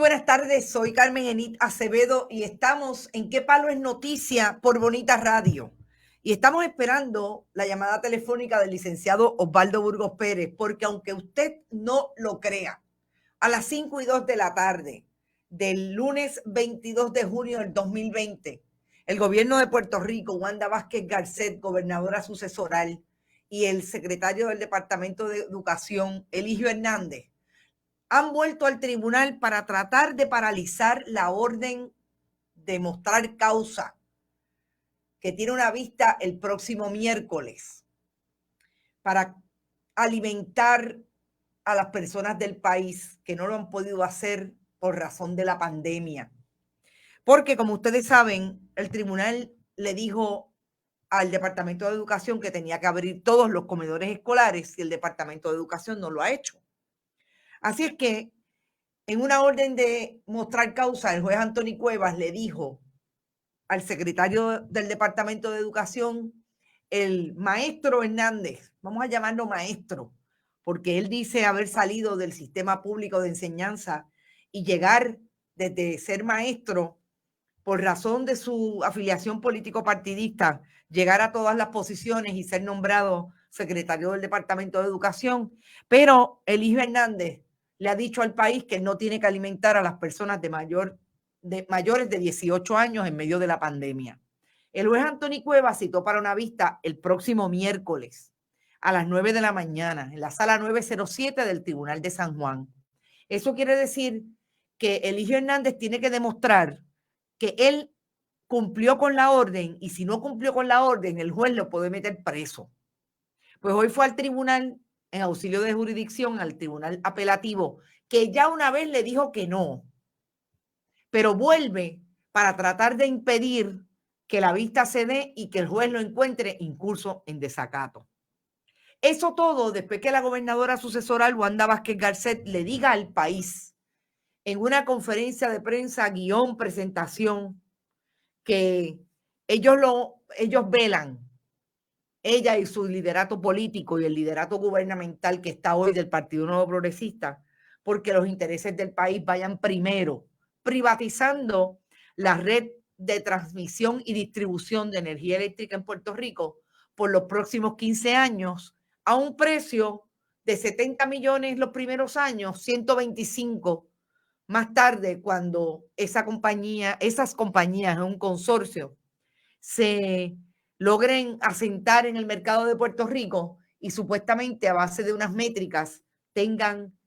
buenas tardes, soy Carmen Enit Acevedo y estamos en ¿Qué Palo es Noticia? Por Bonita Radio. Y estamos esperando la llamada telefónica del licenciado Osvaldo Burgos Pérez, porque aunque usted no lo crea, a las 5:02 de la tarde del lunes 22 de junio del 2020, el gobierno de Puerto Rico, Wanda Vázquez Garcet, gobernadora sucesoral, y el secretario del Departamento de Educación, Eligio Hernández, han vuelto al tribunal para tratar de paralizar la orden de mostrar causa que tiene una vista el próximo miércoles para alimentar a las personas del país que no lo han podido hacer por razón de la pandemia. Porque, como ustedes saben, el tribunal le dijo al Departamento de Educación que tenía que abrir todos los comedores escolares y el Departamento de Educación no lo ha hecho. Así es que en una orden de mostrar causa, el juez Anthony Cuevas le dijo al secretario del Departamento de Educación, el maestro Hernández, vamos a llamarlo maestro, porque él dice haber salido del sistema público de enseñanza y llegar desde ser maestro por razón de su afiliación político-partidista, llegar a todas las posiciones y ser nombrado secretario del Departamento de Educación. Pero Eligio Hernández le ha dicho al país que no tiene que alimentar a las personas de mayores de 18 años en medio de la pandemia. El juez Anthony Cuevas citó para una vista el próximo miércoles a las 9 de la mañana en la sala 907 del Tribunal de San Juan. Eso quiere decir que Eligio Hernández tiene que demostrar que él cumplió con la orden y si no cumplió con la orden, el juez lo puede meter preso. Pues hoy fue al tribunal en auxilio de jurisdicción, al tribunal apelativo, que ya una vez le dijo que no, pero vuelve para tratar de impedir que la vista se dé y que el juez lo encuentre incurso en desacato. Eso todo después que la gobernadora sucesoral, Wanda Vázquez Garcet, le diga al país en una conferencia de prensa, presentación, que ellos velan, ella y su liderato político y el liderato gubernamental que está hoy del Partido Nuevo Progresista, porque los intereses del país vayan primero, privatizando la red de transmisión y distribución de energía eléctrica en Puerto Rico por los próximos 15 años a un precio de 70 millones los primeros años, 125 más tarde, cuando esas compañías en un consorcio se logren asentar en el mercado de Puerto Rico y supuestamente a base de unas métricas tengan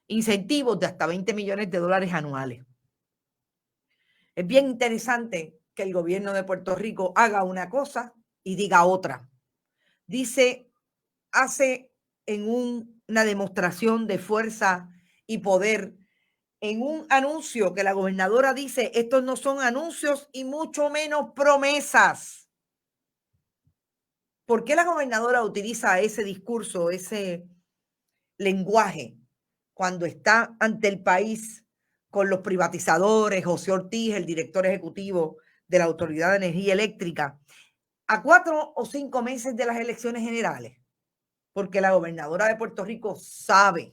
incentivos de hasta 20 millones de dólares anuales. Es bien interesante que el gobierno de Puerto Rico haga una cosa y diga otra. Hace en una demostración de fuerza y poder, en un anuncio que la gobernadora dice, estos no son anuncios y mucho menos promesas. ¿Por qué la gobernadora utiliza ese discurso, ese lenguaje, cuando está ante el país con los privatizadores, José Ortiz, el director ejecutivo de la Autoridad de Energía Eléctrica, a 4 o 5 meses de las elecciones generales? Porque la gobernadora de Puerto Rico sabe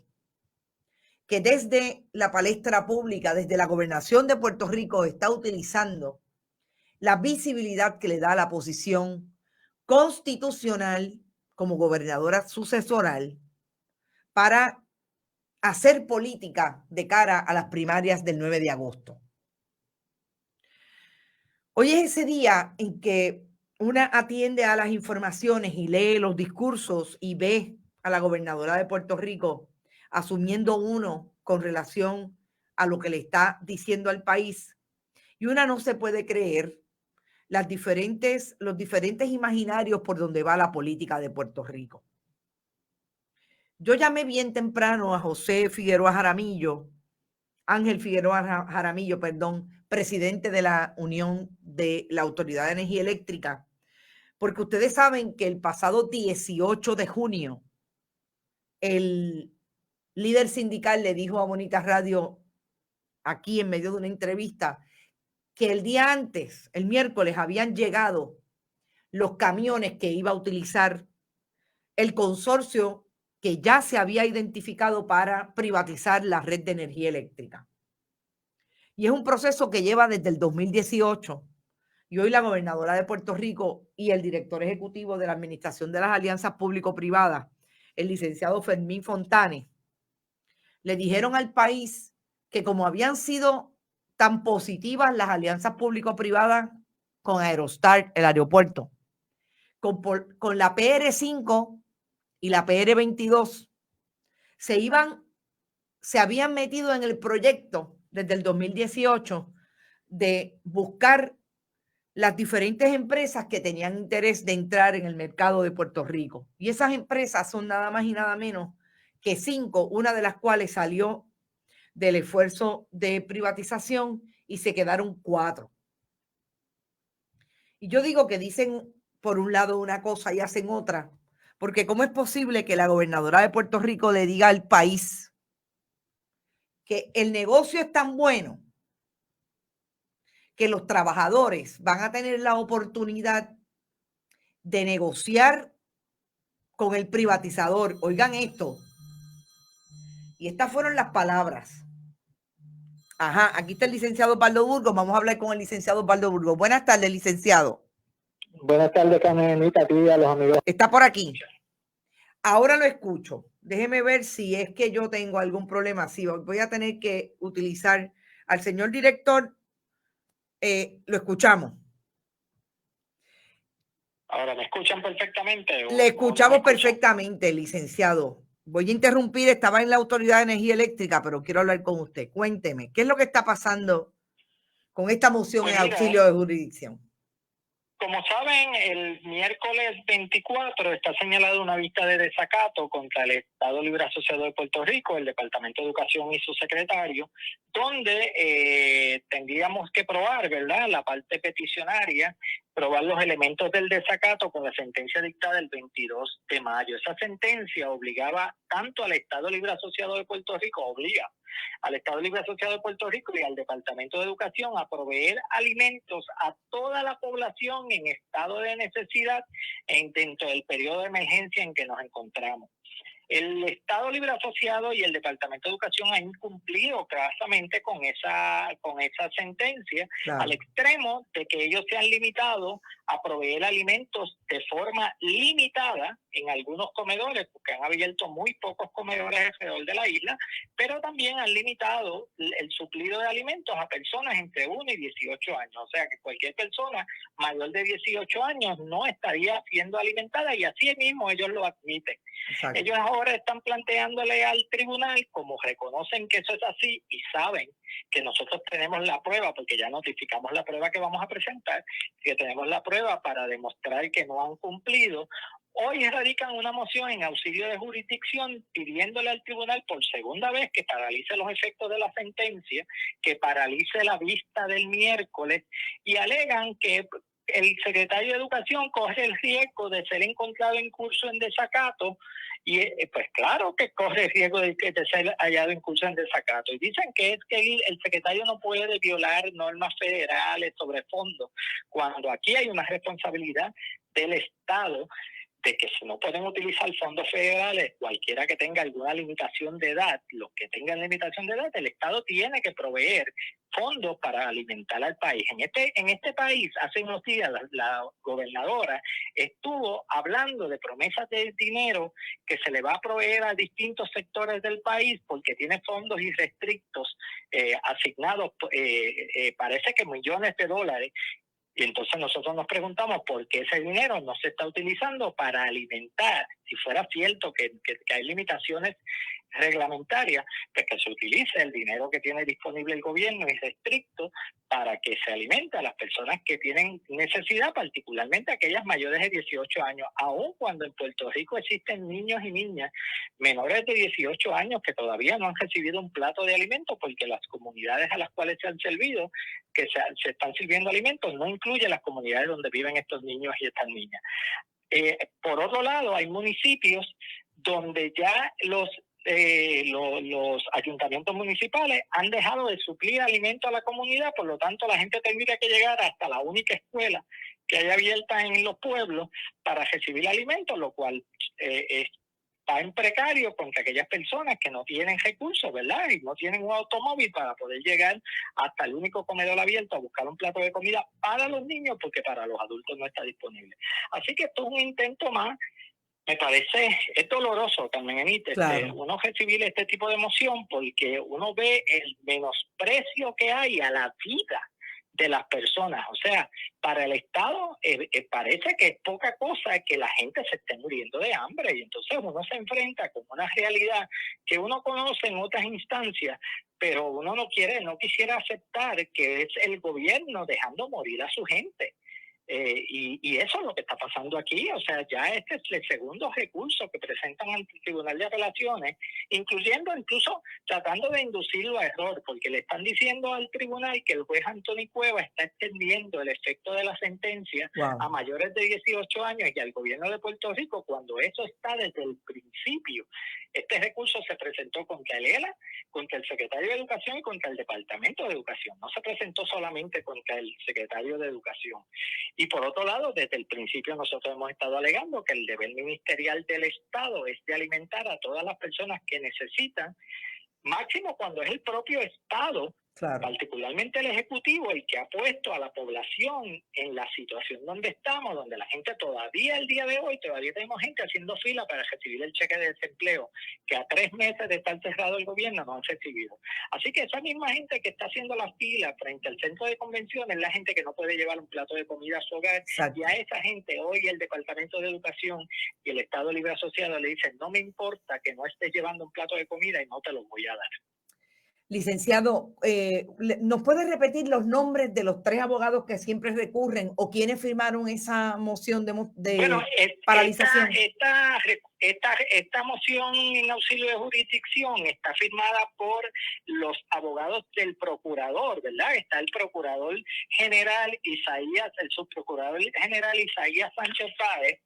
que desde la palestra pública, desde la gobernación de Puerto Rico, está utilizando la visibilidad que le da la posición constitucional como gobernadora sucesoral para hacer política de cara a las primarias del 9 de agosto. Hoy es ese día en que una atiende a las informaciones y lee los discursos y ve a la gobernadora de Puerto Rico asumiendo uno con relación a lo que le está diciendo al país. Y una no se puede creer los diferentes imaginarios por donde va la política de Puerto Rico. Yo llamé bien temprano a José Figueroa Jaramillo, Ángel Figueroa Jaramillo, perdón, presidente de la Unión de la Autoridad de Energía Eléctrica, porque ustedes saben que el pasado 18 de junio, el líder sindical le dijo a Bonita Radio, aquí en medio de una entrevista, que el día antes, el miércoles, habían llegado los camiones que iba a utilizar el consorcio que ya se había identificado para privatizar la red de energía eléctrica. Y es un proceso que lleva desde el 2018. Y hoy la gobernadora de Puerto Rico y el director ejecutivo de la Administración de las Alianzas Público-Privadas, el licenciado Fermín Fontanes, le dijeron al país que como habían sido tan positivas las alianzas público-privadas con Aerostar, el aeropuerto, con la PR5 y la PR22, se habían metido en el proyecto desde el 2018 de buscar las diferentes empresas que tenían interés de entrar en el mercado de Puerto Rico. Y esas empresas son nada más y nada menos que 5, una de las cuales salió del esfuerzo de privatización y se quedaron 4. Y yo digo que dicen por un lado una cosa y hacen otra, porque ¿cómo es posible que la gobernadora de Puerto Rico le diga al país que el negocio es tan bueno que los trabajadores van a tener la oportunidad de negociar con el privatizador? Oigan esto. Y estas fueron las palabras. Ajá, aquí está el licenciado Osvaldo Burgos. Vamos a hablar con el licenciado Osvaldo Burgos. Buenas tardes, licenciado. Buenas tardes, Carmenita, a ti y a los amigos. Está por aquí. Ahora lo escucho. Déjeme ver si es que yo tengo algún problema. Sí, voy a tener que utilizar al señor director. Lo escuchamos. Ahora, ¿me escuchan perfectamente? Le escuchamos perfectamente, licenciado. Voy a interrumpir, estaba en la Autoridad de Energía Eléctrica, pero quiero hablar con usted. Cuénteme, ¿qué es lo que está pasando con esta moción en auxilio de jurisdicción? Como saben, el miércoles 24 está señalada una vista de desacato contra el Estado Libre Asociado de Puerto Rico, el Departamento de Educación y su secretario, donde tendríamos que probar, ¿verdad?, la parte peticionaria, probar los elementos del desacato con la sentencia dictada el 22 de mayo. Esa sentencia obligaba tanto al Estado Libre Asociado de Puerto Rico, obliga al Estado Libre Asociado de Puerto Rico y al Departamento de Educación a proveer alimentos a toda la población en estado de necesidad dentro del periodo de emergencia en que nos encontramos. El Estado Libre Asociado y el Departamento de Educación han incumplido claramente con esa sentencia, claro, al extremo de que ellos se han limitado a proveer alimentos de forma limitada en algunos comedores, porque han abierto muy pocos comedores alrededor de la isla, pero también han limitado el suplido de alimentos a personas entre 1 y 18 años. O sea que cualquier persona mayor de 18 años no estaría siendo alimentada, y así mismo ellos lo admiten. Exacto. Ellos ahora están planteándole al tribunal, como reconocen que eso es así y saben que nosotros tenemos la prueba, porque ya notificamos la prueba que vamos a presentar, que tenemos la prueba para demostrar que no han cumplido. Hoy radican una moción en auxilio de jurisdicción pidiéndole al tribunal por segunda vez que paralice los efectos de la sentencia, que paralice la vista del miércoles, y alegan que el secretario de Educación corre el riesgo de ser encontrado en curso en desacato, y pues claro que corre el riesgo de ser hallado en curso en desacato. Y dicen que es que el secretario no puede violar normas federales sobre fondos, cuando aquí hay una responsabilidad del Estado de que si no pueden utilizar fondos federales, cualquiera que tenga alguna limitación de edad, los que tengan limitación de edad, el Estado tiene que proveer fondos para alimentar al país. En este país, hace unos días, la gobernadora estuvo hablando de promesas de dinero que se le va a proveer a distintos sectores del país porque tiene fondos irrestrictos asignados, parece que millones de dólares. Y entonces nosotros nos preguntamos por qué ese dinero no se está utilizando para alimentar. Si fuera cierto que hay limitaciones reglamentarias, pues que se utilice el dinero que tiene disponible el gobierno irrestricto para que se alimente a las personas que tienen necesidad, particularmente aquellas mayores de 18 años, aun cuando en Puerto Rico existen niños y niñas menores de 18 años que todavía no han recibido un plato de alimentos, porque las comunidades a las cuales se han servido, que se están sirviendo alimentos, no incluye las comunidades donde viven estos niños y estas niñas. Por otro lado, hay municipios donde ya los ayuntamientos municipales han dejado de suplir alimentos a la comunidad, por lo tanto la gente tendría que llegar hasta la única escuela que hay abierta en los pueblos para recibir alimentos, lo cual es va en precario contra aquellas personas que no tienen recursos, ¿verdad? Y no tienen un automóvil para poder llegar hasta el único comedor abierto a buscar un plato de comida para los niños, porque para los adultos no está disponible. Así que esto es un intento más. Me parece, es doloroso, Carmen Enit, Claro. uno recibir este tipo de emoción, porque uno ve el menosprecio que hay a la vida de las personas. O sea, para el Estado parece que es poca cosa que la gente se esté muriendo de hambre, y entonces uno se enfrenta con una realidad que uno conoce en otras instancias, pero uno no quisiera aceptar que es el gobierno dejando morir a su gente. Y eso es lo que está pasando aquí. O sea, ya este es el segundo recurso que presentan ante el Tribunal de Apelaciones, incluso tratando de inducirlo a error, porque le están diciendo al tribunal que el juez Anthony Cueva está extendiendo el efecto de la sentencia a mayores de 18 años y al gobierno de Puerto Rico, cuando eso está desde el principio. Este recurso se presentó contra el ELA, contra el secretario de Educación y contra el Departamento de Educación. No se presentó solamente contra el secretario de Educación. Y por otro lado, desde el principio nosotros hemos estado alegando que el deber ministerial del Estado es de alimentar a todas las personas que necesitan, máximo cuando es el propio Estado, particularmente el Ejecutivo, el que ha puesto a la población en la situación donde estamos, donde la gente todavía, el día de hoy, todavía tenemos gente haciendo fila para recibir el cheque de desempleo, que a 3 meses de estar cerrado el gobierno no han recibido. Así que esa misma gente que está haciendo la fila frente al centro de convenciones es la gente que no puede llevar un plato de comida a su hogar. Exacto. Y a esa gente hoy el Departamento de Educación y el Estado Libre Asociado le dicen: no me importa que no estés llevando un plato de comida y no te lo voy a dar. Licenciado, ¿nos puede repetir los nombres de los 3 abogados que siempre recurren o quienes firmaron esa moción de paralización? Esta moción en auxilio de jurisdicción está firmada por los abogados del procurador, ¿verdad? Está el procurador general Isaías, el subprocurador general Isaías Sánchez Páez,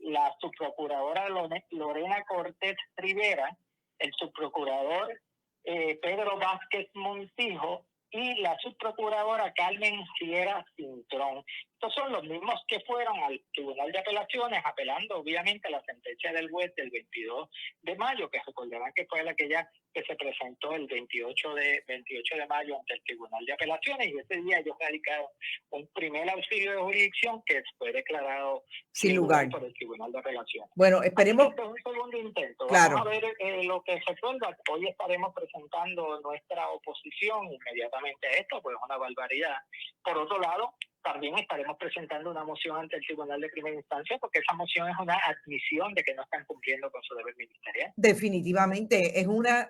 la subprocuradora Lorena Cortés Rivera, el subprocurador Pedro Vázquez Montijo y la subprocuradora Carmen Sierra Cintrón. Estos son los mismos que fueron al Tribunal de Apelaciones apelando obviamente a la sentencia del juez del 22 de mayo, que recordarán que fue aquella que se presentó el 28 de mayo ante el Tribunal de Apelaciones, y ese día ellos radicaron un primer auxilio de jurisdicción que fue declarado sin lugar por el Tribunal de Apelaciones. Bueno, esperemos. Este es un segundo intento. Claro. Vamos a ver lo que se resuelva. Hoy estaremos presentando nuestra oposición inmediatamente a esto, pues es una barbaridad. Por otro lado, también estaremos presentando una moción ante el Tribunal de Primera Instancia, porque esa moción es una admisión de que no están cumpliendo con su deber ministerial. Definitivamente, es una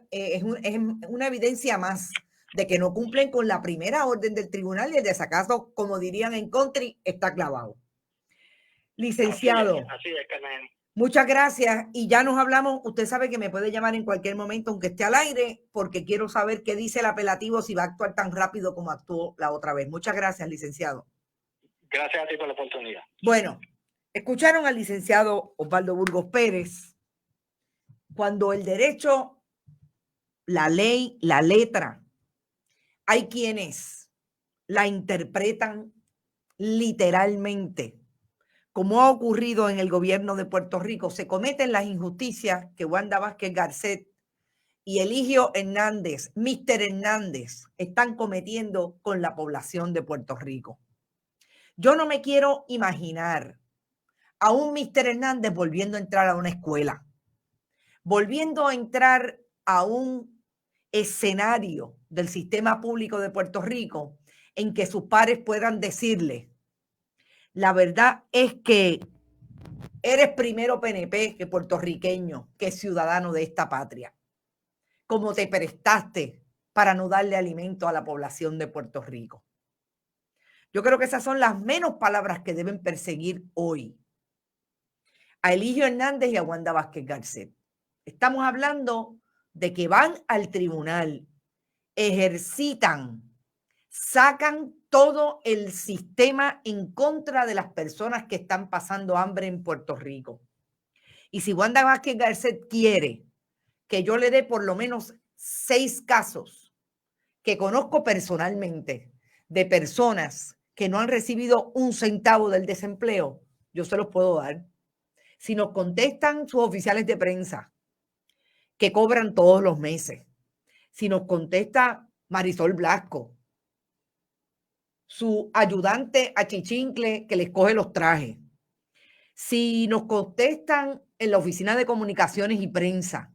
evidencia más de que no cumplen con la primera orden del tribunal, y el desacato, como dirían en country, está clavado. Licenciado, así es, Carmen. Muchas gracias y ya nos hablamos. Usted sabe que me puede llamar en cualquier momento, aunque esté al aire, porque quiero saber qué dice el apelativo, si va a actuar tan rápido como actuó la otra vez. Muchas gracias, licenciado. Gracias a ti por la oportunidad. Bueno, escucharon al licenciado Osvaldo Burgos Pérez. Cuando el derecho, la ley, la letra, hay quienes la interpretan literalmente, como ha ocurrido en el gobierno de Puerto Rico. Se cometen las injusticias que Wanda Vázquez Garcet y Eligio Hernández, Mr. Hernández, están cometiendo con la población de Puerto Rico. Yo no me quiero imaginar a un Mr. Hernández volviendo a entrar a una escuela, volviendo a entrar a un escenario del sistema público de Puerto Rico en que sus pares puedan decirle: la verdad es que eres primero PNP que puertorriqueño, que ciudadano de esta patria. Como te prestaste para no darle alimento a la población de Puerto Rico. Yo creo que esas son las menos palabras que deben perseguir hoy a Eligio Hernández y a Wanda Vázquez Garcet. Estamos hablando de que van al tribunal, ejercitan, sacan todo el sistema en contra de las personas que están pasando hambre en Puerto Rico. Y si Wanda Vázquez Garcet quiere que yo le dé por lo menos 6 casos que conozco personalmente de personas que no han recibido un centavo del desempleo, yo se los puedo dar. si nos contestan sus oficiales de prensa, que cobran todos los meses, si nos contesta Marisol Blasco, su ayudante achichincle que les coge los trajes, si nos contestan en la oficina de comunicaciones y prensa,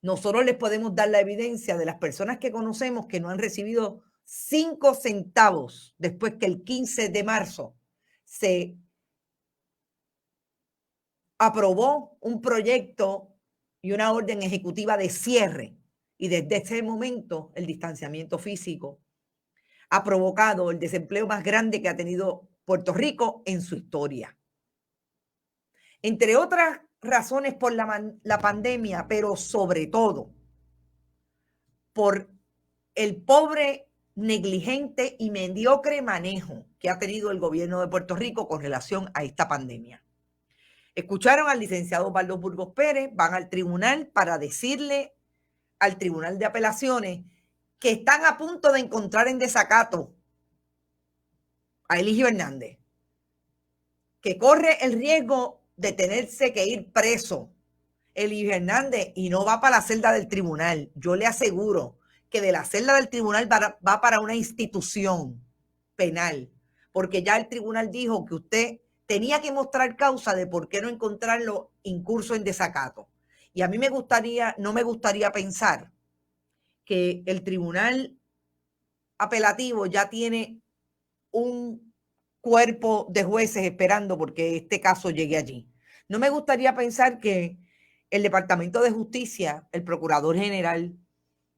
nosotros les podemos dar la evidencia de las personas que conocemos que no han recibido 5 centavos después que el 15 de marzo se aprobó un proyecto y una orden ejecutiva de cierre. Y desde ese momento el distanciamiento físico ha provocado el desempleo más grande que ha tenido Puerto Rico en su historia. Entre otras razones por la pandemia, pero sobre todo por el pobre, negligente y mediocre manejo que ha tenido el gobierno de Puerto Rico con relación a esta pandemia. Escucharon al licenciado Osvaldo Burgos Pérez, van al tribunal para decirle al Tribunal de Apelaciones que están a punto de encontrar en desacato a Eligio Hernández, que corre el riesgo de tenerse que ir preso Eligio Hernández y no va para la celda del tribunal. Yo le aseguro que de la celda del tribunal va para una institución penal, porque ya el tribunal dijo que usted tenía que mostrar causa de por qué no encontrarlo incurso en desacato. Y a mí no me gustaría pensar que el tribunal apelativo ya tiene un cuerpo de jueces esperando porque este caso llegue allí. No me gustaría pensar que el Departamento de Justicia, el Procurador General,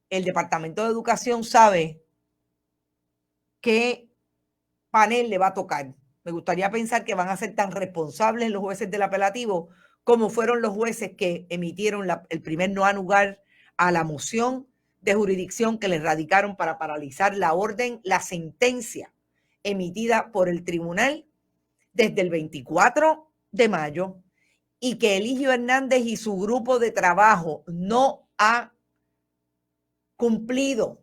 el Departamento de Educación sabe qué panel le va a tocar. Me gustaría pensar que van a ser tan responsables los jueces del apelativo como fueron los jueces que emitieron el primer no anular a la moción de jurisdicción que le radicaron para paralizar la orden, la sentencia emitida por el tribunal desde el 24 de mayo y que Eligio Hernández y su grupo de trabajo no ha cumplido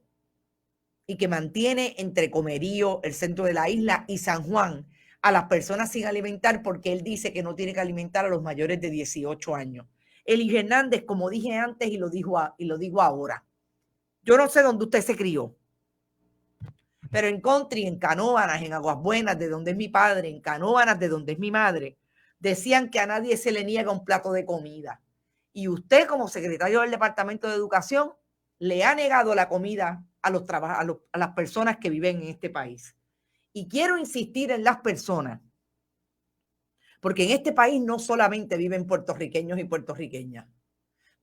y que mantiene entre Comerío, el centro de la isla, y San Juan a las personas sin alimentar porque él dice que no tiene que alimentar a los mayores de 18 años. Eligio Hernández, como dije antes y lo digo ahora, yo no sé dónde usted se crió, pero en Country, en Canóvanas, en Aguas Buenas, de donde es mi padre, en Canóvanas, de donde es mi madre, decían que a nadie se le niega un plato de comida. Y usted, como secretario del Departamento de Educación, le ha negado la comida a las personas que viven en este país. Y quiero insistir en las personas, porque en este país no solamente viven puertorriqueños y puertorriqueñas,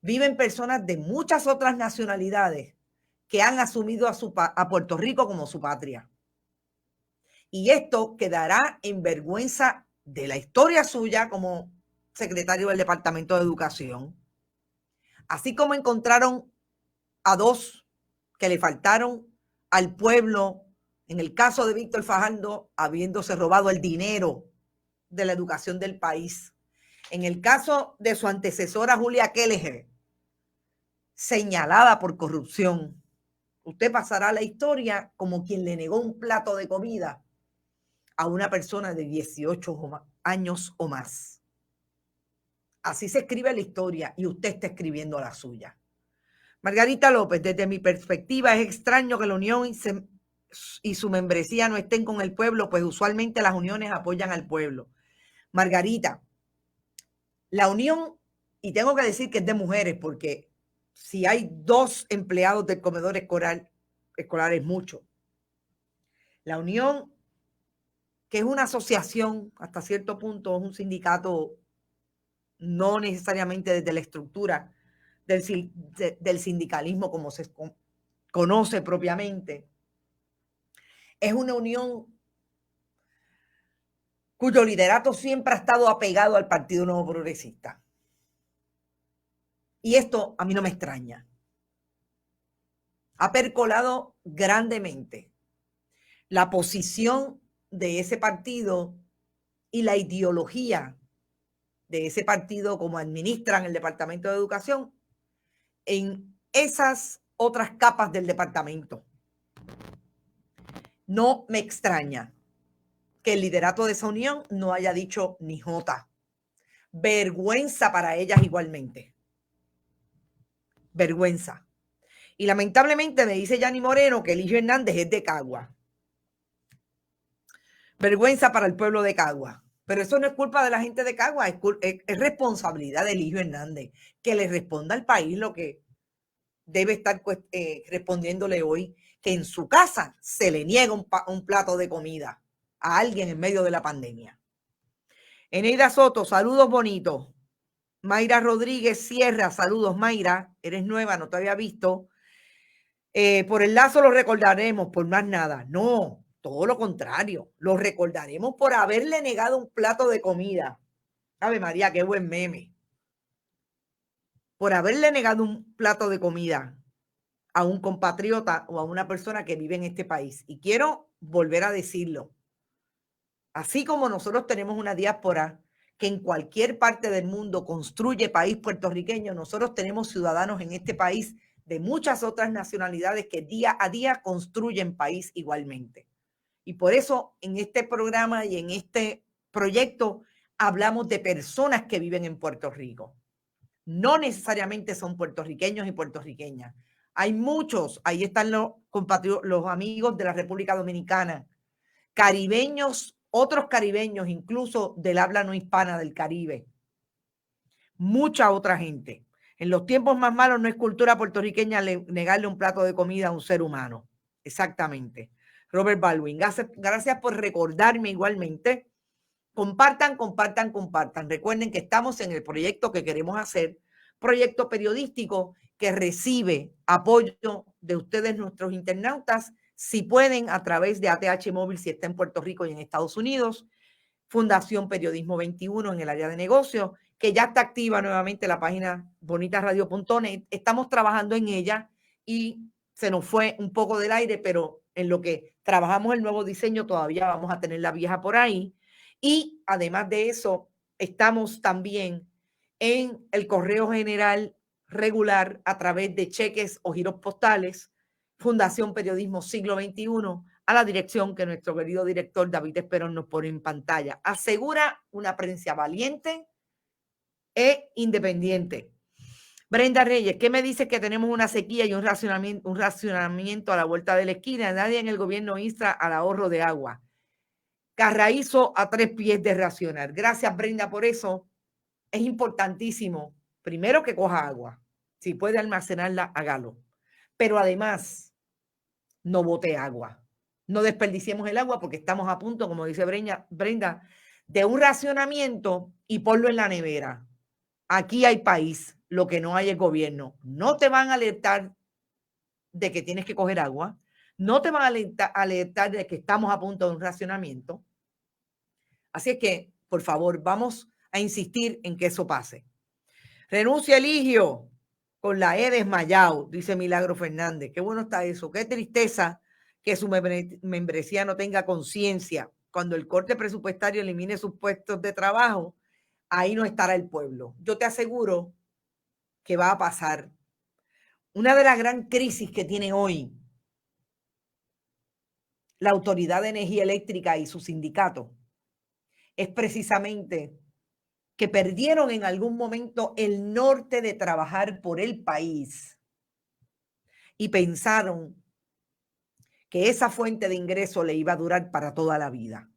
viven personas de muchas otras nacionalidades que han asumido a Puerto Rico como su patria. Y esto quedará en vergüenza de la historia suya como secretario del Departamento de Educación. Así como encontraron a 2 que le faltaron al pueblo, en el caso de Víctor Fajardo, habiéndose robado el dinero de la educación del país. En el caso de su antecesora Julia Kelleher, señalada por corrupción, usted pasará a la historia como quien le negó un plato de comida a una persona de 18 años o más. Así se escribe la historia y usted está escribiendo la suya. Margarita López, desde mi perspectiva es extraño que la Unión y su membresía no estén con el pueblo, pues usualmente las uniones apoyan al pueblo. Margarita, la Unión, y tengo que decir que es de mujeres, porque si hay 2 empleados del comedor escolar es mucho. La Unión, que es una asociación, hasta cierto punto es un sindicato, no necesariamente desde la estructura del sindicalismo como se conoce propiamente, es una unión cuyo liderato siempre ha estado apegado al Partido Nuevo Progresista. Y esto a mí no me extraña. Ha percolado grandemente la posición de ese partido y la ideología de ese partido como administran el Departamento de Educación en esas otras capas del departamento. No me extraña que el liderato de esa unión no haya dicho ni jota, Vergüenza para ellas igualmente. Vergüenza. Y lamentablemente me dice Yanni Moreno que Eligio Hernández es de Cagua. Vergüenza para el pueblo de Cagua. Pero eso no es culpa de la gente de Cagua, es responsabilidad de Eligio Hernández que le responda al país lo que debe estar respondiéndole hoy, que en su casa se le niega un plato de comida a alguien en medio de la pandemia. Eneida Soto, saludos bonitos. Mayra Rodríguez Sierra, saludos Mayra, eres nueva, no te había visto. Por el lazo lo recordaremos, por más nada. No, todo lo contrario, lo recordaremos por haberle negado un plato de comida. Ave María, qué buen meme. Por haberle negado un plato de comida a un compatriota o a una persona que vive en este país. Y quiero volver a decirlo. Así como nosotros tenemos una diáspora que en cualquier parte del mundo construye país puertorriqueño, nosotros tenemos ciudadanos en este país de muchas otras nacionalidades que día a día construyen país igualmente. Y por eso en este programa y en este proyecto hablamos de personas que viven en Puerto Rico. No necesariamente son puertorriqueños y puertorriqueñas. Hay muchos, ahí están los amigos de la República Dominicana, caribeños, otros caribeños, incluso del habla no hispana del Caribe. Mucha otra gente. En los tiempos más malos no es cultura puertorriqueña negarle un plato de comida a un ser humano. Exactamente. Robert Baldwin, gracias por recordarme igualmente. Compartan, compartan, compartan. Recuerden que estamos en el proyecto que queremos hacer, proyecto periodístico que recibe apoyo de ustedes, nuestros internautas, si pueden, a través de ATH Móvil, si está en Puerto Rico y en Estados Unidos, Fundación Periodismo 21 en el área de negocios, que ya está activa nuevamente la página bonitasradio.net. Estamos trabajando en ella y se nos fue un poco del aire, pero en lo que trabajamos el nuevo diseño todavía vamos a tener la vieja por ahí. Y además de eso, estamos también en el correo general regular a través de cheques o giros postales, Fundación Periodismo Siglo XXI, a la dirección que nuestro querido director David Esperón nos pone en pantalla. Asegura una prensa valiente e independiente. Brenda Reyes, ¿qué me dice que tenemos una sequía y un racionamiento a la vuelta de la esquina? Nadie en el gobierno insta al ahorro de agua. Carraízo a 3 pies de racionar. Gracias, Brenda, por eso. Es importantísimo, primero, que coja agua. Si puede almacenarla, hágalo. Pero además, no bote agua. No desperdiciemos el agua porque estamos a punto, como dice Brenda, de un racionamiento y ponlo en la nevera. Aquí hay país, lo que no hay es gobierno. No te van a alertar de que tienes que coger agua. No te van a alertar de que estamos a punto de un racionamiento. Así es que, por favor, vamos a insistir en que eso pase. Renuncia Eligio con la E desmayado, dice Milagro Fernández. Qué bueno está eso. Qué tristeza que su membresía no tenga conciencia. Cuando el corte presupuestario elimine sus puestos de trabajo, ahí no estará el pueblo. Yo te aseguro que va a pasar. Una de las gran crisis que tiene hoy la Autoridad de Energía Eléctrica y su sindicato es precisamente que perdieron en algún momento el norte de trabajar por el país y pensaron que esa fuente de ingreso le iba a durar para toda la vida.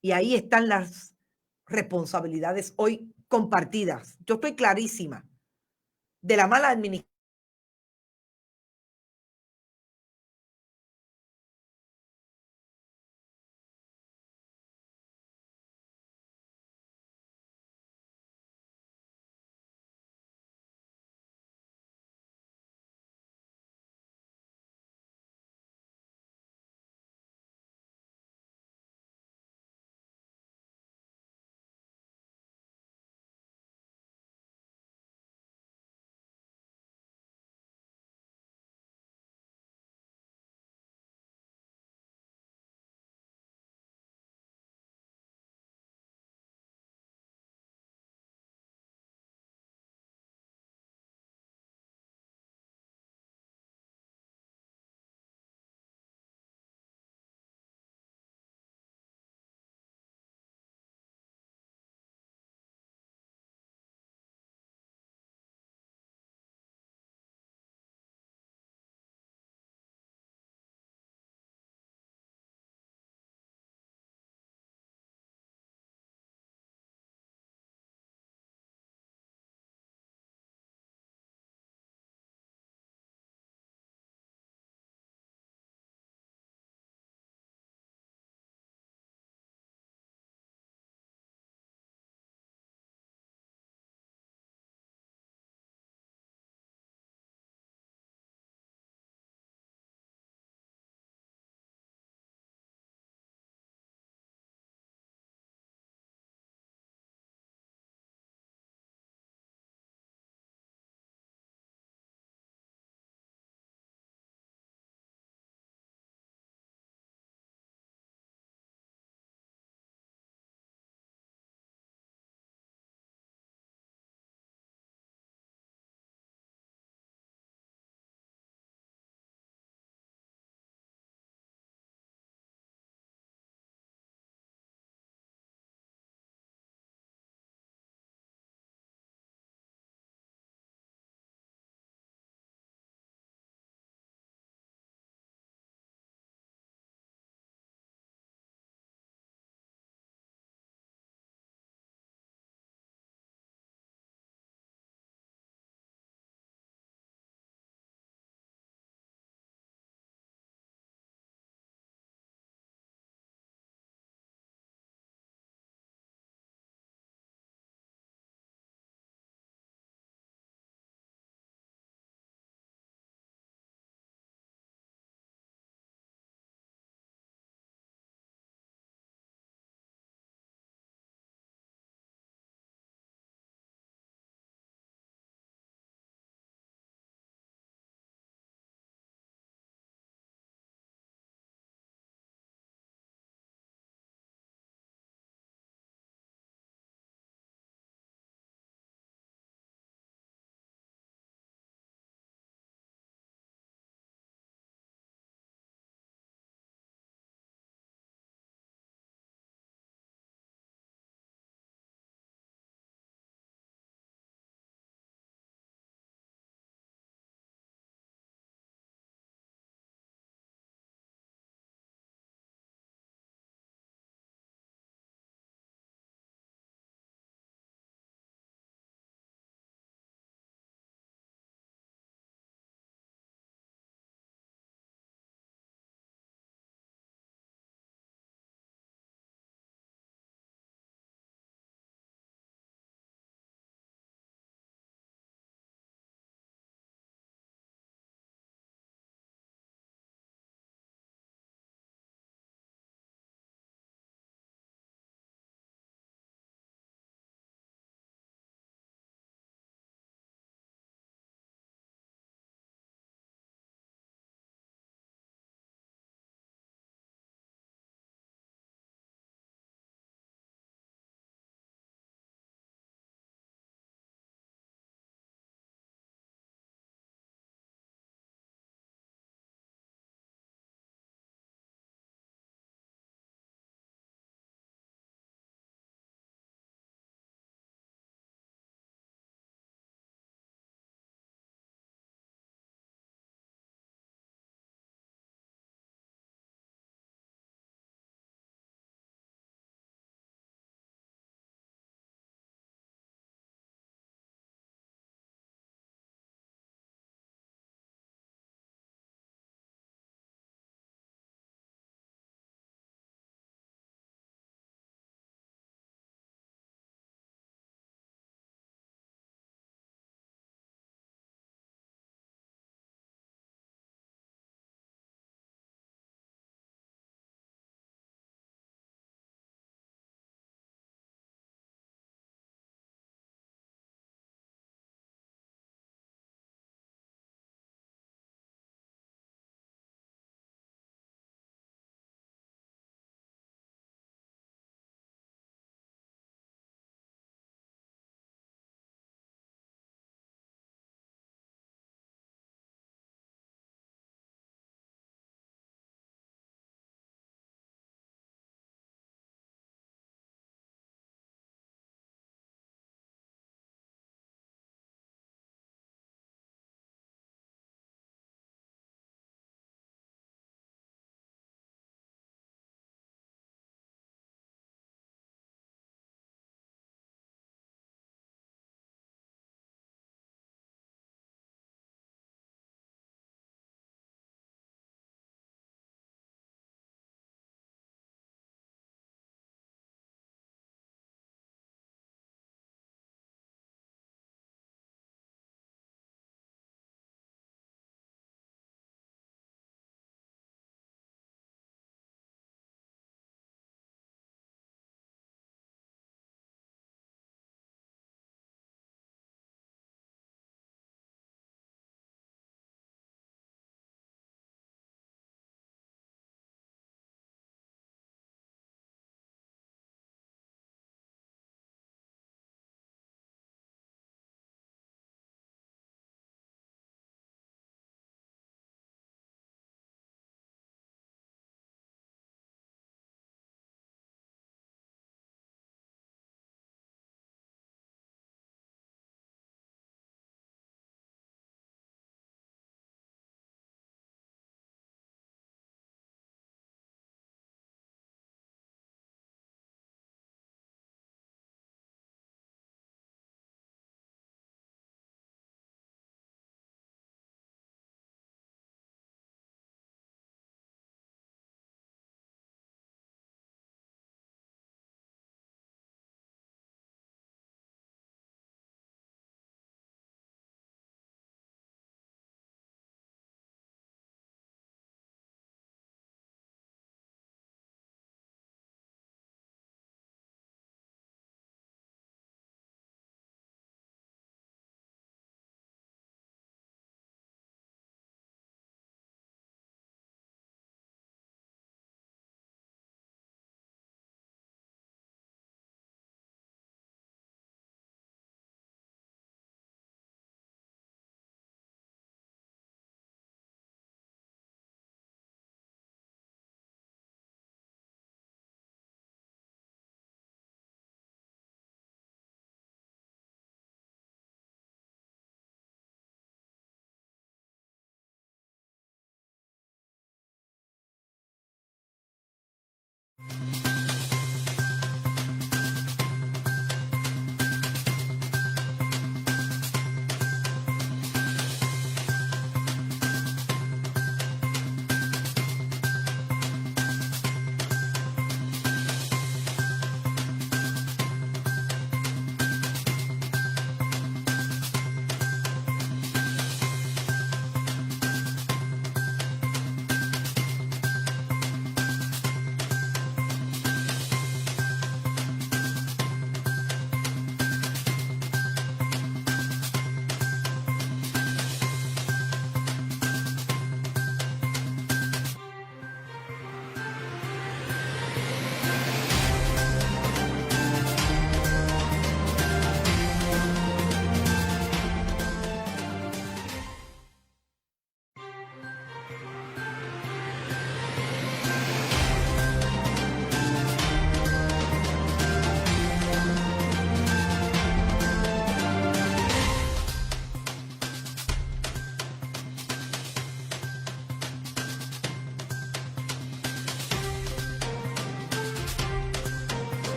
Y ahí están las responsabilidades hoy compartidas. Yo estoy clarísima de la mala administración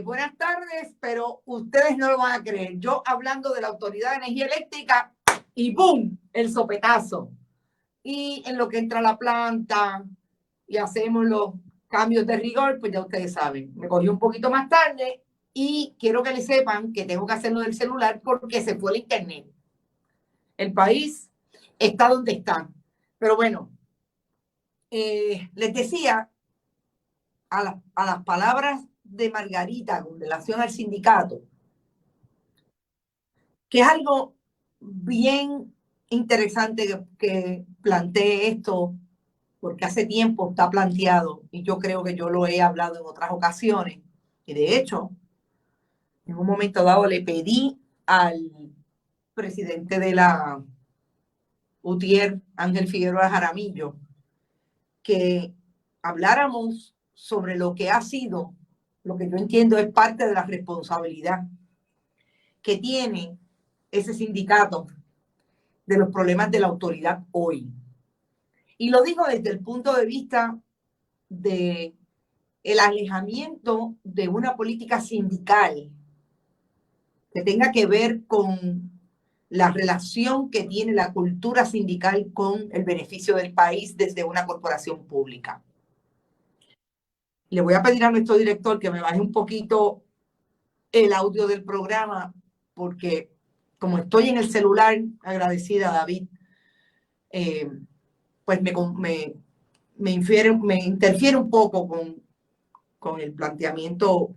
buenas tardes, pero ustedes no lo van a creer. Yo hablando de la Autoridad de Energía Eléctrica y ¡boom! El sopetazo. Y en lo que entra la planta y hacemos los cambios de rigor, pues ya ustedes saben, me cogí un poquito más tarde y quiero que le sepan que tengo que hacerlo del celular porque se fue el internet. El país está donde está. Pero bueno, les decía a las palabras de Margarita con relación al sindicato, que es algo bien interesante que plantee esto, porque hace tiempo está planteado y yo creo que yo lo he hablado en otras ocasiones. Y de hecho, en un momento dado le pedí al presidente de la UTIER, Ángel Figueroa Jaramillo, que habláramos sobre lo que ha sido, lo que yo entiendo es parte de la responsabilidad que tiene ese sindicato de los problemas de la autoridad hoy. Y lo digo desde el punto de vista de el alejamiento de una política sindical que tenga que ver con la relación que tiene la cultura sindical con el beneficio del país desde una corporación pública. Le voy a pedir a nuestro director que me baje un poquito el audio del programa, porque como estoy en el celular, agradecida David, pues me interfiere un poco con el planteamiento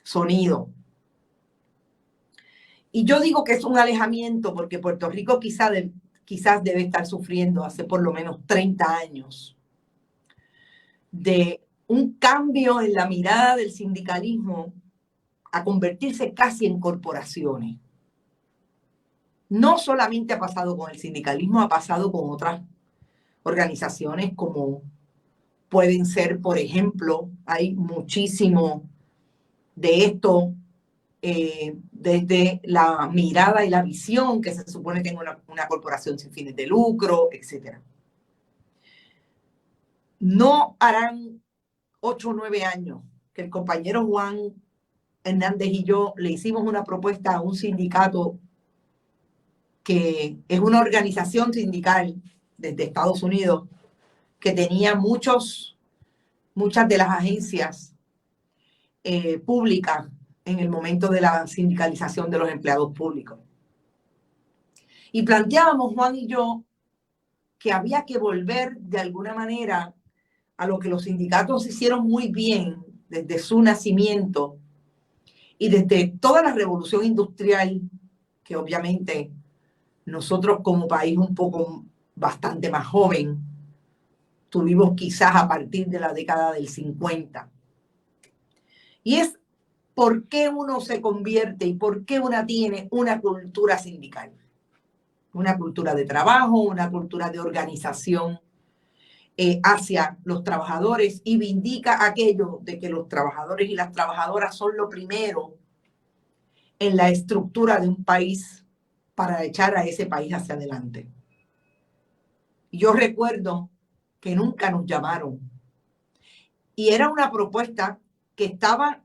sonido. Y yo digo que es un alejamiento porque Puerto Rico quizás debe estar sufriendo hace por lo menos 30 años de un cambio en la mirada del sindicalismo a convertirse casi en corporaciones. No solamente ha pasado con el sindicalismo, ha pasado con otras organizaciones como pueden ser, por ejemplo, hay muchísimo de esto desde la mirada y la visión que se supone que es una corporación sin fines de lucro, etc. No harán 8 o 9 años que el compañero Juan Hernández y yo le hicimos una propuesta a un sindicato que es una organización sindical desde Estados Unidos que tenía muchas de las agencias públicas en el momento de la sindicalización de los empleados públicos. Y planteábamos, Juan y yo, que había que volver de alguna manera a lo que los sindicatos hicieron muy bien desde su nacimiento y desde toda la revolución industrial, que obviamente nosotros como país un poco bastante más joven, tuvimos quizás a partir de la década del 50. Y es por qué uno se convierte y por qué una tiene una cultura sindical. Una cultura de trabajo, una cultura de organización hacia los trabajadores y vindica aquello de que los trabajadores y las trabajadoras son lo primero en la estructura de un país para echar a ese país hacia adelante. Yo recuerdo que nunca nos llamaron y era una propuesta que estaba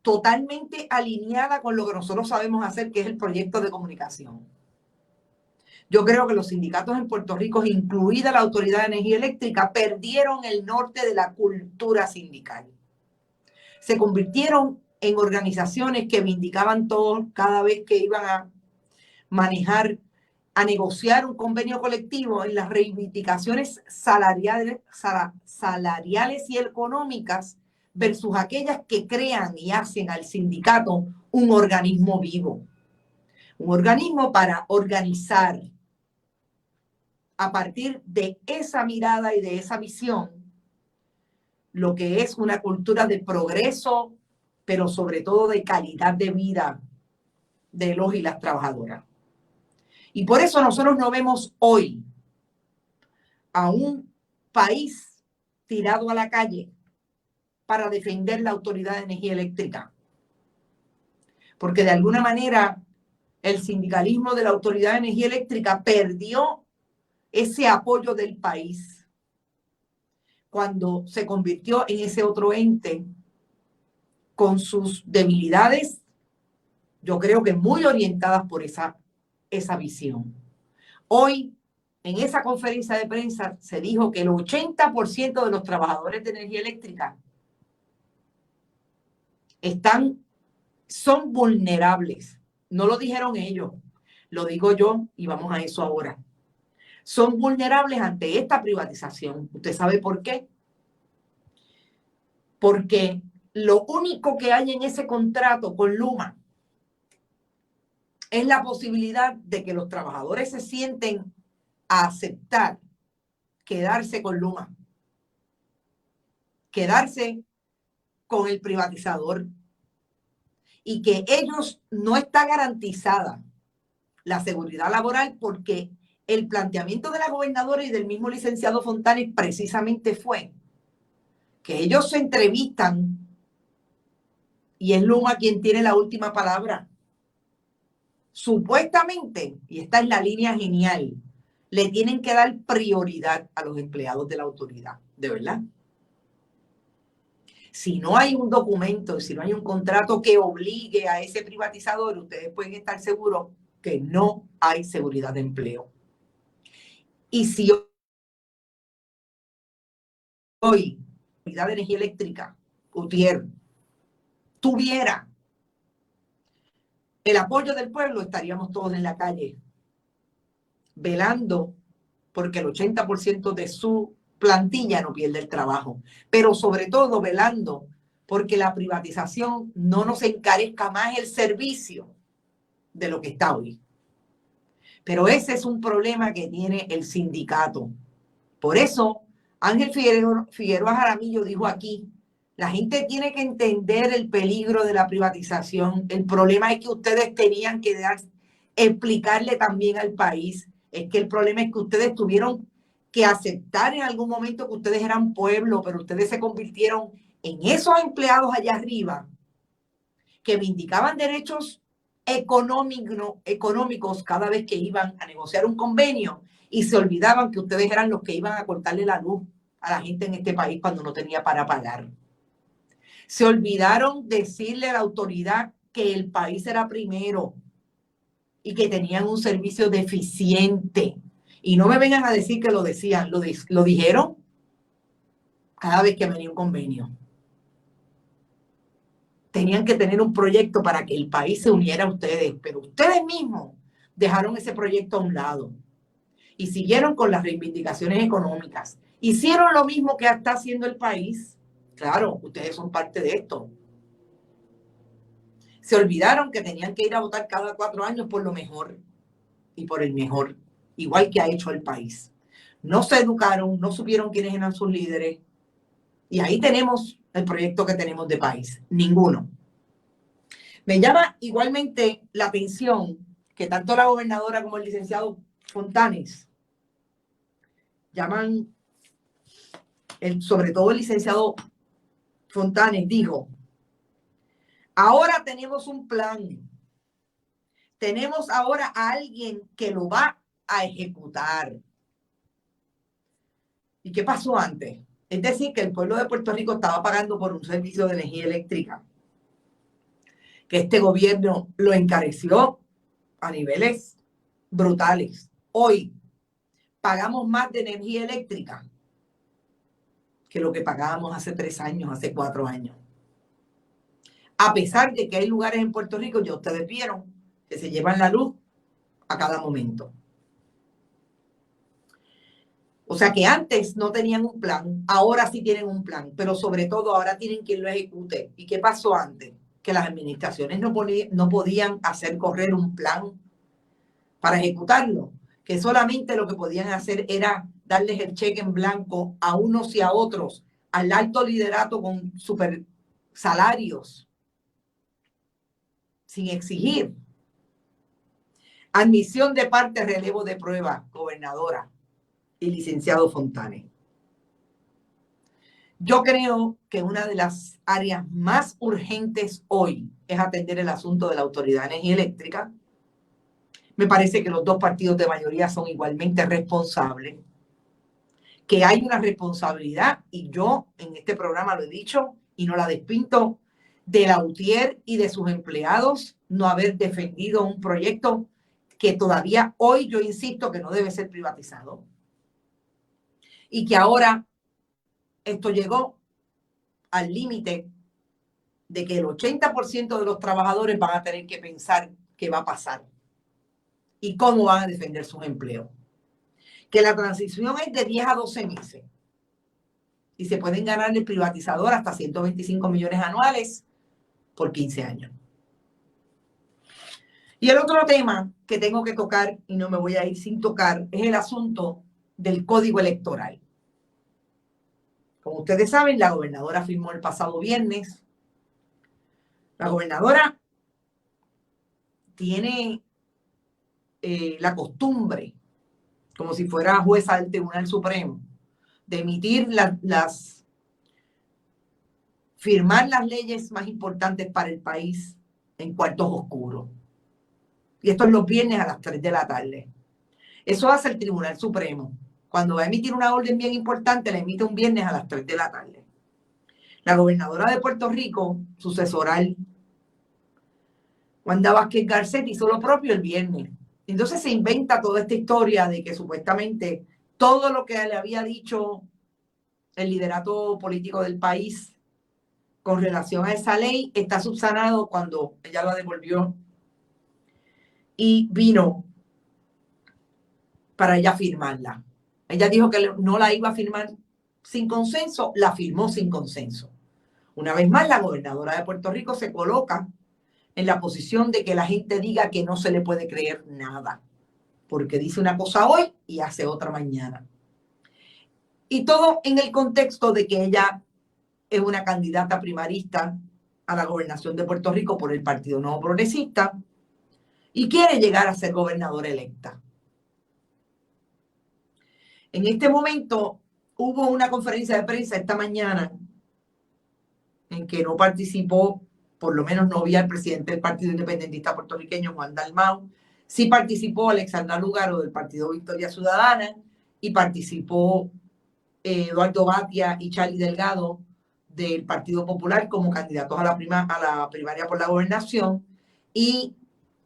totalmente alineada con lo que nosotros sabemos hacer, que es el proyecto de comunicación. Yo creo que los sindicatos en Puerto Rico, incluida la Autoridad de Energía Eléctrica, perdieron el norte de la cultura sindical. Se convirtieron en organizaciones que vindicaban todo cada vez que iban a manejar, a negociar un convenio colectivo en las reivindicaciones salariales y económicas versus aquellas que crean y hacen al sindicato un organismo vivo. Un organismo para organizar a partir de esa mirada y de esa visión lo que es una cultura de progreso, pero sobre todo de calidad de vida de los y las trabajadoras. Y por eso nosotros no vemos hoy a un país tirado a la calle para defender la Autoridad de Energía Eléctrica. Porque de alguna manera el sindicalismo de la Autoridad de Energía Eléctrica perdió ese apoyo del país cuando se convirtió en ese otro ente con sus debilidades, yo creo que muy orientadas por esa visión. Hoy, en esa conferencia de prensa, se dijo que el 80% de los trabajadores de energía eléctrica son vulnerables. No lo dijeron ellos, lo digo yo y vamos a eso ahora. Son vulnerables ante esta privatización. ¿Usted sabe por qué? Porque lo único que hay en ese contrato con Luma es la posibilidad de que los trabajadores se sienten a aceptar quedarse con Luma, quedarse con el privatizador, y que ellos no está garantizada la seguridad laboral, porque el planteamiento de la gobernadora y del mismo licenciado Fontanes precisamente fue que ellos se entrevistan y es Luma quien tiene la última palabra. Supuestamente, y esta es la línea genial, le tienen que dar prioridad a los empleados de la autoridad, de verdad. Si no hay un documento, si no hay un contrato que obligue a ese privatizador, ustedes pueden estar seguros que no hay seguridad de empleo. Y si hoy la Autoridad de Energía Eléctrica, UTIER, tuviera el apoyo del pueblo, estaríamos todos en la calle velando porque el 80% de su plantilla no pierde el trabajo, pero sobre todo velando porque la privatización no nos encarezca más el servicio de lo que está hoy. Pero ese es un problema que tiene el sindicato. Por eso, Ángel Figueroa Jaramillo dijo aquí, la gente tiene que entender el peligro de la privatización. El problema es que ustedes tenían que explicarle también al país. Es que el problema es que ustedes tuvieron que aceptar en algún momento que ustedes eran pueblo, pero ustedes se convirtieron en esos empleados allá arriba que vindicaban derechos económicos cada vez que iban a negociar un convenio y se olvidaban que ustedes eran los que iban a cortarle la luz a la gente en este país cuando no tenía para pagar. Se olvidaron decirle a la autoridad que el país era primero y que tenían un servicio deficiente. Y no me vengan a decir que lo decían, lo dijeron cada vez que venía un convenio. Tenían que tener un proyecto para que el país se uniera a ustedes, pero ustedes mismos dejaron ese proyecto a un lado y siguieron con las reivindicaciones económicas. Hicieron lo mismo que está haciendo el país. Claro, ustedes son parte de esto. Se olvidaron que tenían que ir a votar cada 4 años por lo mejor y por el mejor, igual que ha hecho el país. No se educaron, no supieron quiénes eran sus líderes, y ahí tenemos el proyecto que tenemos de país. Ninguno. Me llama igualmente la atención que tanto la gobernadora como el licenciado Fontanes llaman, sobre todo el licenciado Fontanes dijo, ahora tenemos un plan, tenemos ahora a alguien que lo va a ejecutar. ¿Y qué pasó antes? Es decir, que el pueblo de Puerto Rico estaba pagando por un servicio de energía eléctrica, que este gobierno lo encareció a niveles brutales. Hoy pagamos más de energía eléctrica que lo que pagábamos hace 3 años, hace 4 años. A pesar de que hay lugares en Puerto Rico, ya ustedes vieron, que se llevan la luz a cada momento. O sea que antes no tenían un plan, ahora sí tienen un plan, pero sobre todo ahora tienen quien lo ejecute. ¿Y qué pasó antes? Que las administraciones no podían hacer correr un plan para ejecutarlo, que solamente lo que podían hacer era darles el cheque en blanco a unos y a otros, al alto liderato con super salarios, sin exigir. Admisión de parte, relevo de prueba, gobernadora y licenciado Fontanes. Yo creo que una de las áreas más urgentes hoy es atender el asunto de la Autoridad de Energía Eléctrica. Me parece que los 2 partidos de mayoría son igualmente responsables, que hay una responsabilidad, y yo en este programa lo he dicho y no la despinto, de Lautier y de sus empleados no haber defendido un proyecto que todavía hoy yo insisto que no debe ser privatizado y que ahora esto llegó al límite de que el 80% de los trabajadores van a tener que pensar qué va a pasar y cómo van a defender sus empleos. Que la transición es de 10 a 12 meses y se pueden ganar el privatizador hasta 125 millones anuales por 15 años. Y el otro tema que tengo que tocar, y no me voy a ir sin tocar, es el asunto del código electoral. Como ustedes saben, la gobernadora firmó el pasado viernes. La gobernadora tiene la costumbre, como si fuera jueza del Tribunal Supremo, de emitir firmar las leyes más importantes para el país en cuartos oscuros. Y esto es los viernes a las 3 de la tarde. Eso hace el Tribunal Supremo. Cuando va a emitir una orden bien importante, la emite un viernes a las 3 de la tarde. La gobernadora de Puerto Rico, sucesoral, Wanda Vázquez Garcet, hizo lo propio el viernes. Entonces se inventa toda esta historia de que supuestamente todo lo que le había dicho el liderato político del país con relación a esa ley está subsanado cuando ella la devolvió y vino para ella firmarla. Ella dijo que no la iba a firmar sin consenso, la firmó sin consenso. Una vez más, la gobernadora de Puerto Rico se coloca en la posición de que la gente diga que no se le puede creer nada, porque dice una cosa hoy y hace otra mañana. Y todo en el contexto de que ella es una candidata primarista a la gobernación de Puerto Rico por el Partido Nuevo Progresista y quiere llegar a ser gobernadora electa. En este momento hubo una conferencia de prensa esta mañana en que no participó, por lo menos no vi al presidente del Partido Independentista Puertorriqueño, Juan Dalmau. Sí participó Alexandra Lúgaro del Partido Victoria Ciudadana y participó Eduardo Batia y Charlie Delgado del Partido Popular como candidatos a la primaria por la gobernación, y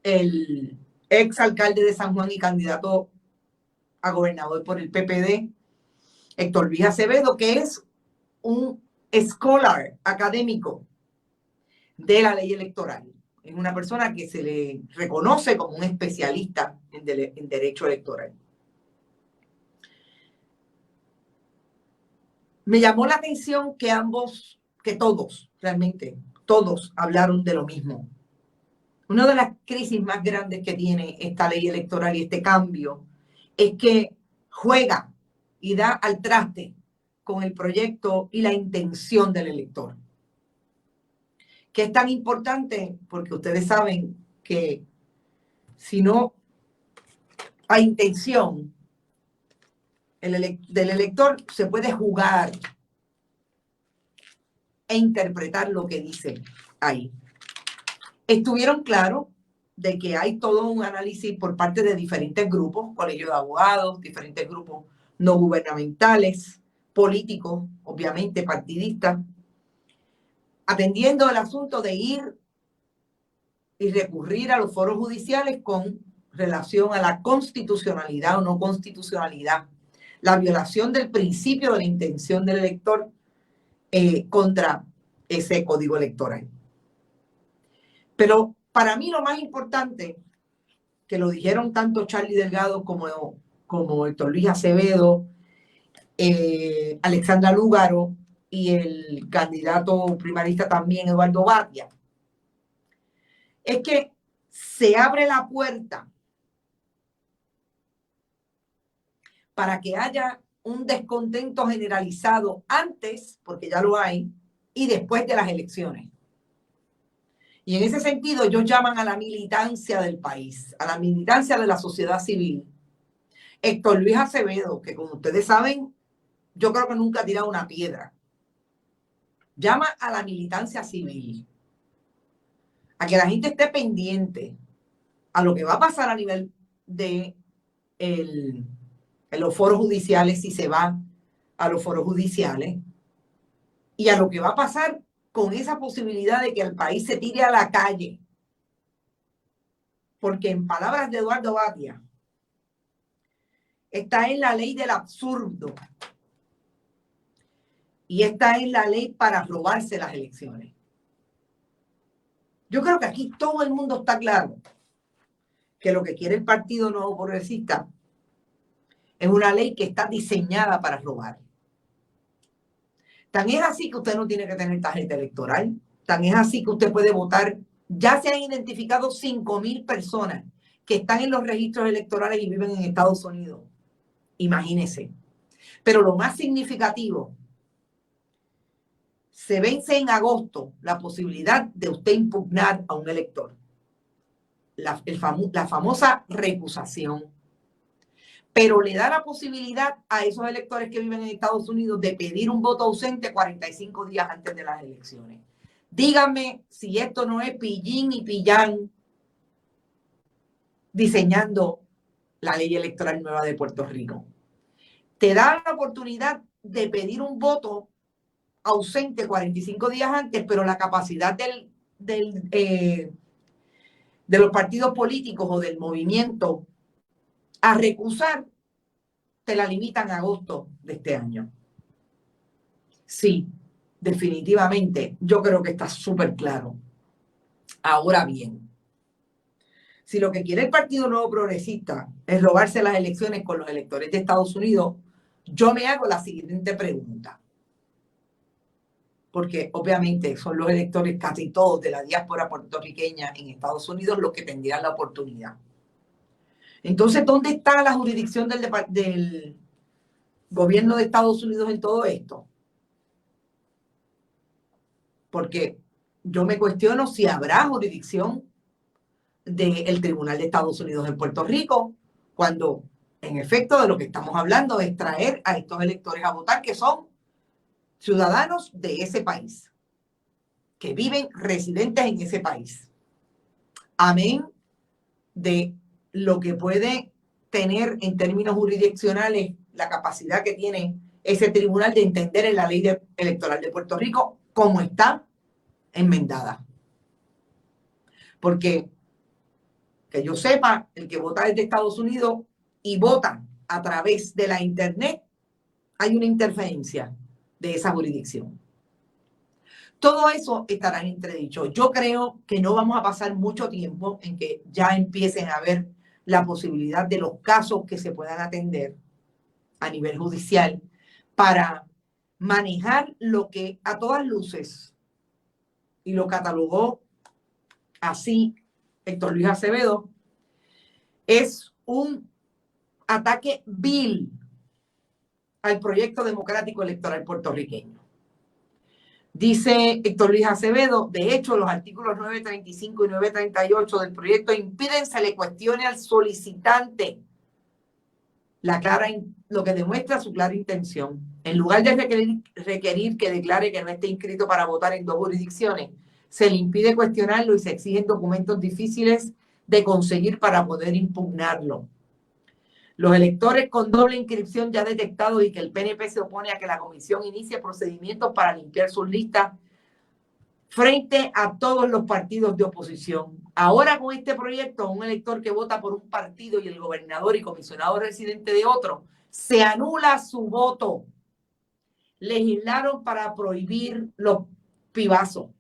el ex alcalde de San Juan y candidato a gobernador por el PPD, Héctor Luis Acevedo, que es un scholar académico de la ley electoral. Es una persona que se le reconoce como un especialista en derecho electoral. Me llamó la atención que todos, realmente, todos hablaron de lo mismo. Una de las crisis más grandes que tiene esta ley electoral y este cambio es que juega y da al traste con el proyecto y la intención del elector. Que es tan importante porque ustedes saben que si no hay intención del elector, se puede jugar e interpretar lo que dice ahí. Estuvieron claros de que hay todo un análisis por parte de diferentes grupos, colegios de abogados, diferentes grupos no gubernamentales, políticos, obviamente partidistas, atendiendo el asunto de ir y recurrir a los foros judiciales con relación a la constitucionalidad o no constitucionalidad, la violación del principio de la intención del elector contra ese código electoral. Pero para mí lo más importante, que lo dijeron tanto Charlie Delgado como Héctor Luis Acevedo, Alexandra Lúgaro y el candidato primarista también, Eduardo Batia, es que se abre la puerta para que haya un descontento generalizado antes, porque ya lo hay, y después de las elecciones. Y en ese sentido, ellos llaman a la militancia del país, a la militancia de la sociedad civil. Héctor Luis Acevedo, que como ustedes saben, yo creo que nunca ha tirado una piedra, llama a la militancia civil, a que la gente esté pendiente a lo que va a pasar a nivel de los foros judiciales, si se va a los foros judiciales, y a lo que va a pasar con esa posibilidad de que el país se tire a la calle. Porque en palabras de Eduardo Batia, esta es la ley del absurdo. Y esta es la ley para robarse las elecciones. Yo creo que aquí todo el mundo está claro que lo que quiere el Partido Nuevo Progresista es una ley que está diseñada para robar. Tan es así que usted no tiene que tener tarjeta electoral. Tan es así que usted puede votar. Ya se han identificado 5,000 personas que están en los registros electorales y viven en Estados Unidos. Imagínese. Pero lo más significativo, se vence en agosto la posibilidad de usted impugnar a un elector. La famosa recusación. Pero le da la posibilidad a esos electores que viven en Estados Unidos de pedir un voto ausente 45 días antes de las elecciones. Díganme si esto no es pillín y pillán diseñando la ley electoral nueva de Puerto Rico. Te da la oportunidad de pedir un voto ausente 45 días antes, pero la capacidad de los partidos políticos o del movimiento a recusar te la limitan a agosto de este año. Sí, definitivamente, yo creo que está súper claro. Ahora bien, si lo que quiere el Partido Nuevo Progresista es robarse las elecciones con los electores de Estados Unidos, yo me hago la siguiente pregunta. Porque obviamente son los electores casi todos de la diáspora puertorriqueña en Estados Unidos los que tendrían la oportunidad. Entonces, ¿dónde está la jurisdicción del gobierno de Estados Unidos en todo esto? Porque yo me cuestiono si habrá jurisdicción del Tribunal de Estados Unidos en Puerto Rico, cuando en efecto de lo que estamos hablando es traer a estos electores a votar que son ciudadanos de ese país, que viven residentes en ese país. Amén de lo que puede tener en términos jurisdiccionales la capacidad que tiene ese tribunal de entender en la ley electoral de Puerto Rico cómo está enmendada. Porque, que yo sepa, el que vota desde Estados Unidos y vota a través de la internet, hay una interferencia de esa jurisdicción. Todo eso estará en entredicho. Yo creo que no vamos a pasar mucho tiempo en que ya empiecen a ver la posibilidad de los casos que se puedan atender a nivel judicial para manejar lo que a todas luces, y lo catalogó así Héctor Luis Acevedo, es un ataque vil al proyecto democrático electoral puertorriqueño. Dice Héctor Luis Acevedo, de hecho, los artículos 935 y 938 del proyecto impiden se le cuestione al solicitante lo que demuestra su clara intención. En lugar de requerir que declare que no esté inscrito para votar en 2 jurisdicciones, se le impide cuestionarlo y se exigen documentos difíciles de conseguir para poder impugnarlo. Los electores con doble inscripción ya detectados y que el PNP se opone a que la comisión inicie procedimientos para limpiar sus listas frente a todos los partidos de oposición. Ahora con este proyecto, un elector que vota por un partido y el gobernador y comisionado residente de otro, se anula su voto. Legislaron para prohibir los pibazos.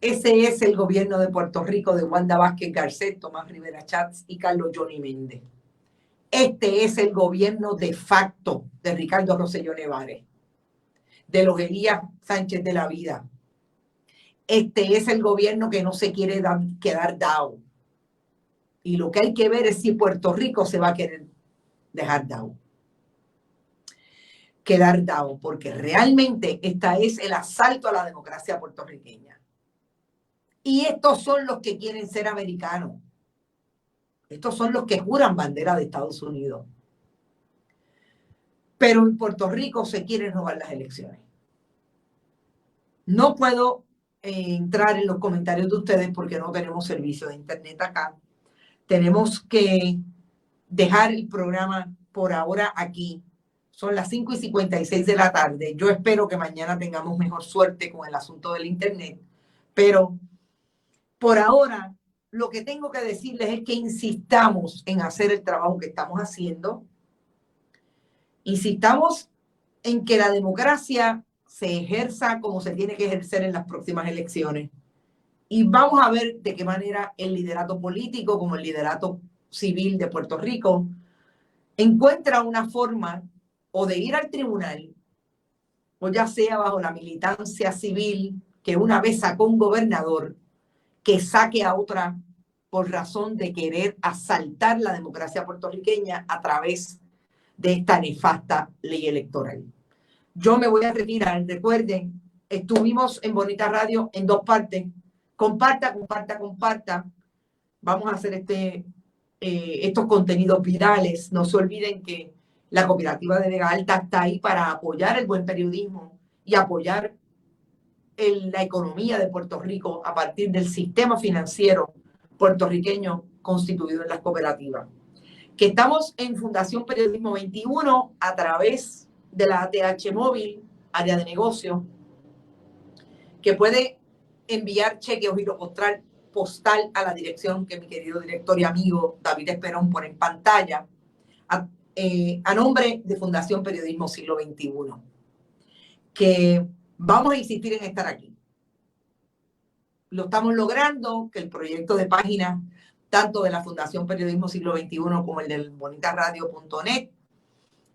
Ese es el gobierno de Puerto Rico de Wanda Vázquez Garcet, Tomás Rivera Chats y Carlos Johnny Méndez. Este es el gobierno de facto de Ricardo Rosselló Nevares, de los Elías Sánchez de la vida. Este es el gobierno que no se quiere quedar dado. Y lo que hay que ver es si Puerto Rico se va a querer dejar dado. Quedar dado, porque realmente esta es el asalto a la democracia puertorriqueña. Y estos son los que quieren ser americanos. Estos son los que juran bandera de Estados Unidos. Pero en Puerto Rico se quieren robar las elecciones. No puedo entrar en los comentarios de ustedes porque no tenemos servicio de internet acá. Tenemos que dejar el programa por ahora aquí. Son las 5:56 de la tarde. Yo espero que mañana tengamos mejor suerte con el asunto del internet, pero por ahora lo que tengo que decirles es que insistamos en hacer el trabajo que estamos haciendo. Insistamos en que la democracia se ejerza como se tiene que ejercer en las próximas elecciones. Y vamos a ver de qué manera el liderato político, como el liderato civil de Puerto Rico, encuentra una forma o de ir al tribunal, o ya sea bajo la militancia civil, que una vez sacó un gobernador, que saque a otra por razón de querer asaltar la democracia puertorriqueña a través de esta nefasta ley electoral. Yo me voy a retirar. Recuerden, estuvimos en Bonita Radio en 2 partes. Comparta, comparta, comparta. Vamos a hacer estos contenidos virales. No se olviden que la cooperativa de Vega Alta está ahí para apoyar el buen periodismo y apoyar la economía de Puerto Rico a partir del sistema financiero puertorriqueño constituido en las cooperativas. Que estamos en Fundación Periodismo 21 a través de la ATH Móvil, área de negocio, que puede enviar cheque o giro postal a la dirección que mi querido director y amigo David Esperón pone en pantalla, a nombre de Fundación Periodismo Siglo XXI. Que vamos a insistir en estar aquí. Lo estamos logrando, que el proyecto de página, tanto de la Fundación Periodismo Siglo XXI como el del bonitasradio.net,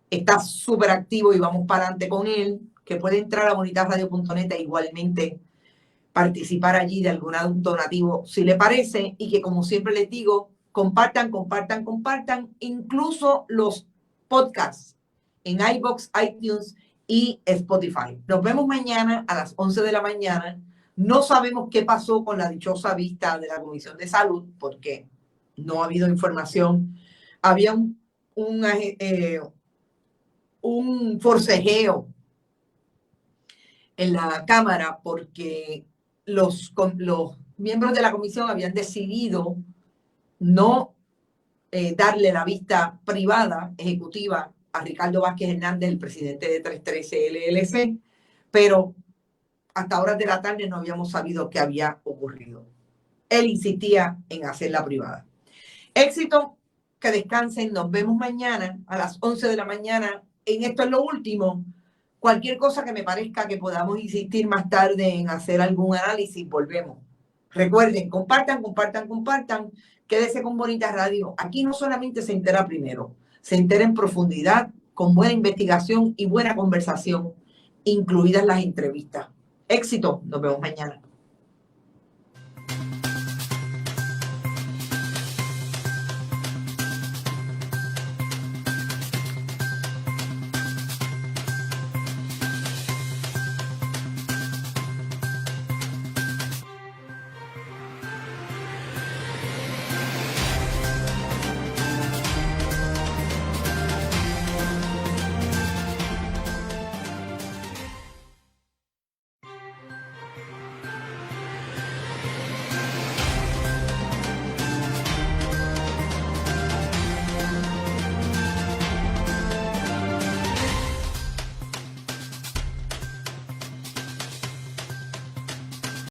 está súper activo y vamos para adelante con él, que puede entrar a bonitasradio.net e igualmente participar allí de algún donativo, si le parece, y que como siempre les digo, compartan, compartan, compartan, incluso los podcasts en iVoox, iTunes y Spotify. Nos vemos mañana a las 11 de la mañana. No sabemos qué pasó con la dichosa vista de la Comisión de Salud, porque no ha habido información. Había un forcejeo en la Cámara porque los miembros de la comisión habían decidido no darle la vista privada ejecutiva a Ricardo Vázquez Hernández, el presidente de 313 LLC, pero hasta horas de la tarde no habíamos sabido qué había ocurrido. Él insistía en hacerla privada. Éxito, que descansen, nos vemos mañana a las 11 de la mañana. En Esto es lo Último. Cualquier cosa que me parezca que podamos insistir más tarde en hacer algún análisis, volvemos. Recuerden, compartan, compartan, compartan. Quédese con Bonita Radio. Aquí no solamente se entera primero, se entera en profundidad, con buena investigación y buena conversación, incluidas las entrevistas. Éxito, nos vemos mañana.